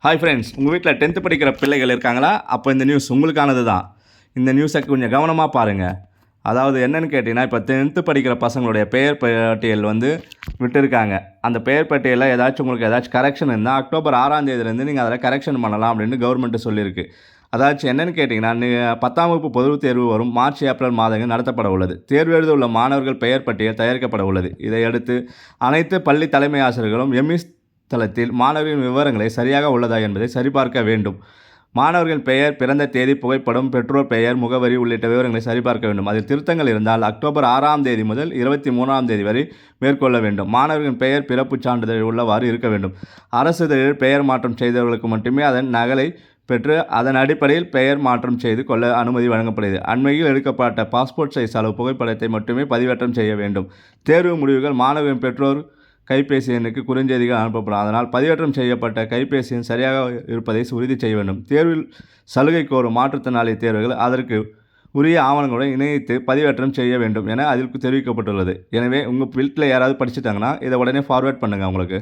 Hi friends, உங்கள் வீட்டில் 10th படிக்கிற பிள்ளைகள் இருக்காங்களா? அப்போ இந்த நியூஸ் உங்களுக்கானது தான். இந்த நியூஸை கொஞ்சம் கவனமாக பாருங்கள். அதாவது என்னென்னு கேட்டிங்கன்னா, இப்போ 10th படிக்கிற பசங்களுடைய பெயர் பட்டியல் விட்டுருக்காங்க. அந்த பெயர் பட்டியலில் உங்களுக்கு ஏதாச்சும் கரெக்ஷன் இருந்தால் அக்டோபர் 6ஆம் தேதியிலேருந்து நீங்கள் அதில் கரெக்ஷன் பண்ணலாம் அப்படின்னு கவர்மெண்ட்டு சொல்லியிருக்கு. அதாச்சும் என்னென்னு கேட்டிங்கன்னா, 10ஆம் வகுப்பு பொதுத் தேர்வு வரும் மார்ச், ஏப்ரல் மாதங்கள் நடத்தப்பட உள்ளது. தேர்வு எழுத உள்ள மாணவர்கள் பெயர் பட்டியல் தயாரிக்கப்பட உள்ளது. இதையடுத்து அனைத்து பள்ளி தலைமை ஆசிரியர்களும் எம்இஸ் தளத்தில் மாணவர்களின் விவரங்களை சரியாக உள்ளதா என்பதை சரிபார்க்க வேண்டும். மாணவர்களின் பெயர், பிறந்த தேதி, புகைப்படம், பெற்றோர் பெயர், முகவரி உள்ளிட்ட விவரங்களை சரிபார்க்க வேண்டும். அதில் திருத்தங்கள் இருந்தால் அக்டோபர் 6ஆம் தேதி முதல் 23ஆம் தேதி வரை மேற்கொள்ள வேண்டும். மாணவர்களின் பெயர், பிறப்புச் சான்றிதழ் உள்ளவாறு இருக்க வேண்டும். அரசு இதழில் பெயர் மாற்றம் செய்தவர்களுக்கு மட்டுமே அதன் நகலை பெற்று அதன் அடிப்படையில் பெயர் மாற்றம் செய்து கொள்ள அனுமதி வழங்கப்படுகிறது. அண்மையில் எடுக்கப்பட்ட பாஸ்போர்ட் சைஸ் அளவு புகைப்படத்தை மட்டுமே பதிவேற்றம் செய்ய வேண்டும். தேர்வு முடிவுகள் மாணவர்களின் பெற்றோர் கைபேசி எண்ணுக்கு குறுஞ்செய்திகள் அனுப்பப்படும். அதனால் பதிவேற்றம் செய்யப்பட்ட கைபேசி எண் சரியாக இருப்பதை உறுதி செய்ய வேண்டும். தேர்வில் சலுகை கோரும் மாற்றுத்திறனாளி தேர்வுகள் அதற்கு உரிய ஆவணங்களுடன் இணைத்து பதிவேற்றம் செய்ய வேண்டும் என அதில் தெரிவிக்கப்பட்டுள்ளது. எனவே உங்கள் வீட்டில் யாராவது படிச்சுட்டாங்கன்னா இதை உடனே ஃபார்வேர்ட் பண்ணுங்கள் அவங்களுக்கு.